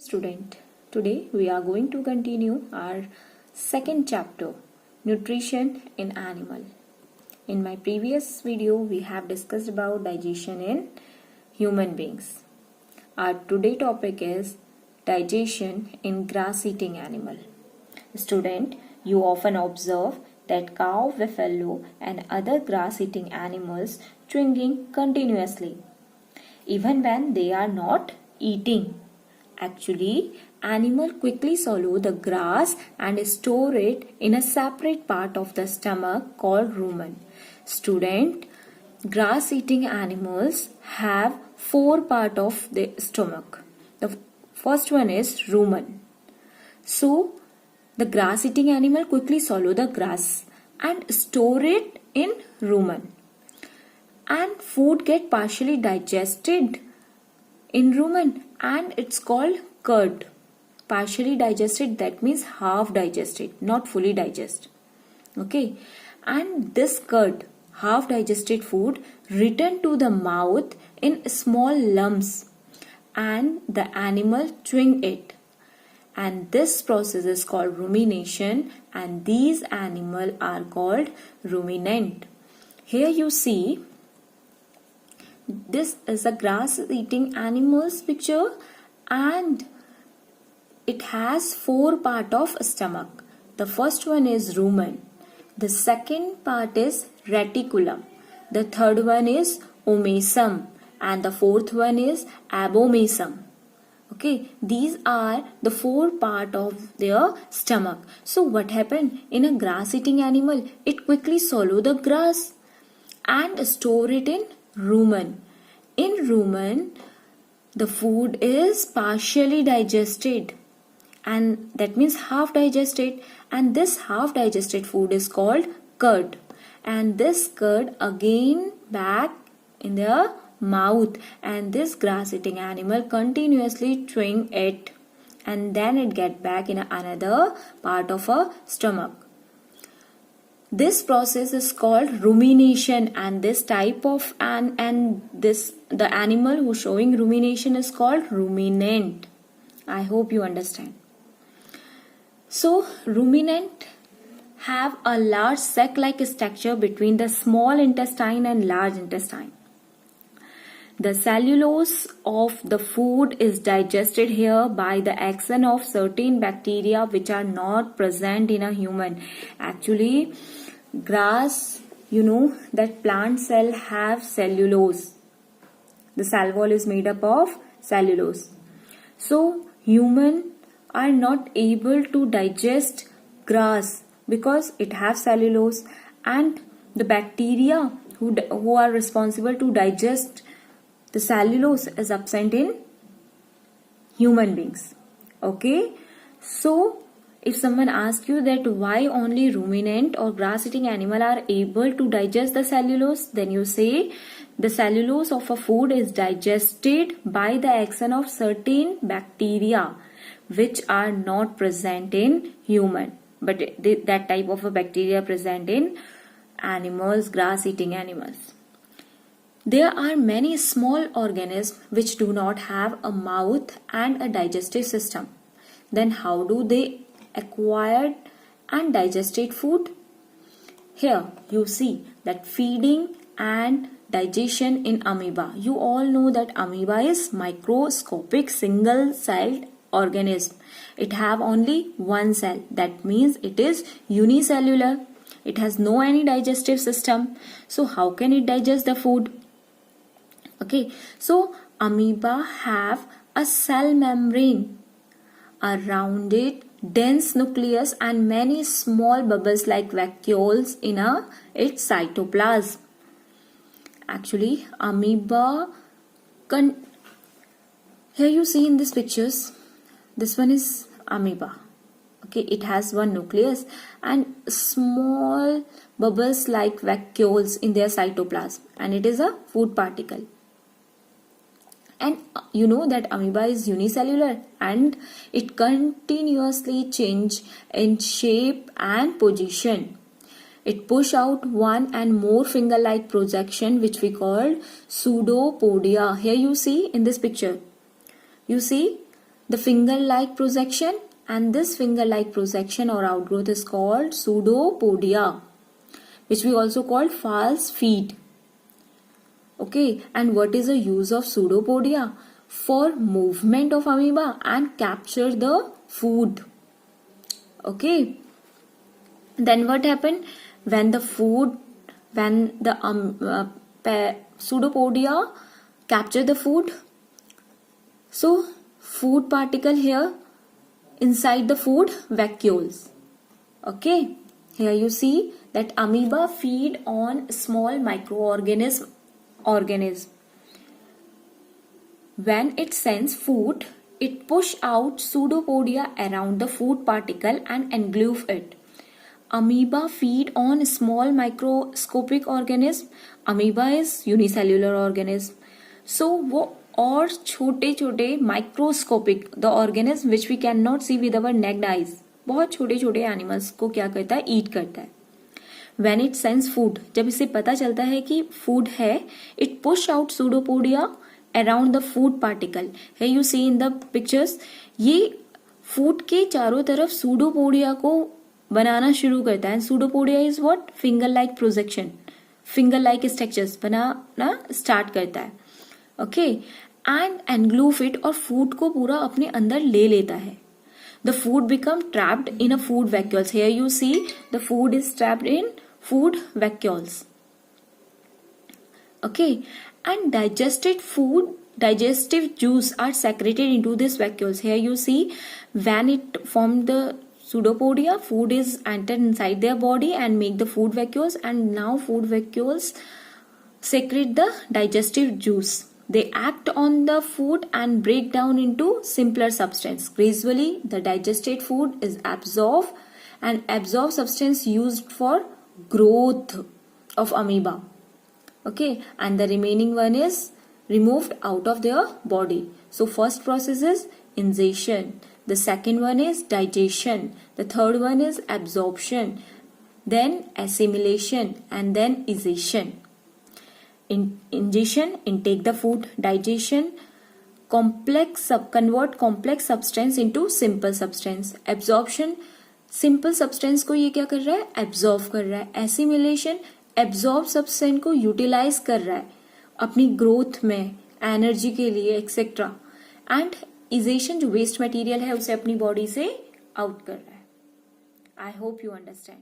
Student, today we are going to continue our second chapter, Nutrition in Animal. In my previous video, we have discussed about digestion in human beings. Our today topic is digestion in grass-eating animal. Student, you often observe that cow, buffalo and other grass-eating animals chewing continuously, even when they are not eating. Actually, animal quickly swallow the grass and store it in a separate part of the stomach called rumen. Student, grass-eating animals have four parts of the stomach. The first one is rumen. So, the grass-eating animal quickly swallow the grass and store it in rumen. And food get partially digested in rumen and it's called curd. Partially digested, that means half digested, not fully digested. Okay, and this curd, half digested food, return to the mouth in small lumps and the animal chewing it. And this process is called rumination and these animals are called ruminant. Here you see, this is a grass-eating animal's picture and it has four parts of stomach. The first one is rumen. The second part is reticulum. The third one is omasum and the fourth one is abomasum. Okay, these are the four parts of their stomach. So what happened in a grass-eating animal? It quickly swallow the grass and store it in rumen. In rumen, the food is partially digested and that means half digested, and this half digested food is called curd, and this curd again back in the mouth and this grass eating animal continuously chewing it and then it get back in another part of a stomach. This process is called rumination and this type of the animal who showing rumination is called ruminant. I hope you understand. So ruminant have a large sac-like structure between the small intestine and large intestine. The cellulose of the food is digested here by the action of certain bacteria which are not present in a human. Actually, grass, you know that plant cell have cellulose. The cell wall is made up of cellulose. So, human are not able to digest grass because it has cellulose, and the bacteria who are responsible to digest the cellulose is absent in human beings. Okay, so if someone asks you that why only ruminant or grass-eating animal are able to digest the cellulose, then you say the cellulose of a food is digested by the action of certain bacteria which are not present in human, but that type of a bacteria present in animals, grass-eating animals. There are many small organisms which do not have a mouth and a digestive system. Then how do they acquire and digested food? Here you see that feeding and digestion in amoeba. You all know that amoeba is microscopic single-celled organism. It have only one cell. That means it is unicellular. It has no any digestive system. So how can it digest the food? Okay, so amoeba have a cell membrane around it, dense nucleus and many small bubbles like vacuoles in its cytoplasm. Actually, amoeba here you see in these pictures, this one is amoeba. Okay, it has one nucleus and small bubbles like vacuoles in their cytoplasm, and it is a food particle. And you know that amoeba is unicellular and it continuously change in shape and position. It push out one and more finger-like projection which we call pseudopodia. Here you see in this picture. You see the finger-like projection, and this finger-like projection or outgrowth is called pseudopodia, which we also call false feet. Okay, and what is the use of pseudopodia? For movement of amoeba and capture the food. Okay, then what happened when the pseudopodia capture the food? So food particle here inside the food vacuoles. Okay, here you see that amoeba feed on small microorganism. When it sends food, it push out pseudopodia around the food particle and engulf it. Amoeba feed on small microscopic organism. Amoeba is unicellular organism. So वो और छोटे छोटे microscopic the organism which we can not see with our naked eyes, बहुत छोटे छोटे animals को क्या करता है, ईट करता है. व्हेन इट सेंस फूड, जब इसे पता चलता है कि फूड है, it push out pseudopodia around the food particle. है you see in the pictures, ये फूड के चारों तरफ सूडोपोडिया को बनाना शुरू करता है. Pseudopodia is what? Finger like projection, finger like structures बनाना स्टार्ट करता है. ओके, एंड एनग्लूफ इट, और फूड को पूरा अपने अंदर ले लेता है. The food become trapped in a food vacuoles. Here you see the food is trapped in food vacuoles. Okay, and digestive juice are secreted into these vacuoles. Here you see when it formed the pseudopodia, food is entered inside their body and make the food vacuoles, and now food vacuoles secrete the digestive juice. They act on the food and break down into simpler substance. Gradually the digested food is absorbed, and absorbed substance used for growth of amoeba. Okay, and the remaining one is removed out of their body. So first process is ingestion, the second one is digestion, the third one is absorption, then assimilation, and then escission. Ingestion, intake the food. Digestion, convert complex substance into simple substance. Absorption, simple substance को ये क्या कर रहा है, absorb कर रहा है. Assimilation, absorb substance को यूटिलाइज कर रहा है अपनी ग्रोथ में, एनर्जी के लिए, एक्सेट्रा. एंड इजेशन, जो वेस्ट मटेरियल है उसे अपनी बॉडी से आउट कर रहा है. I hope you understand.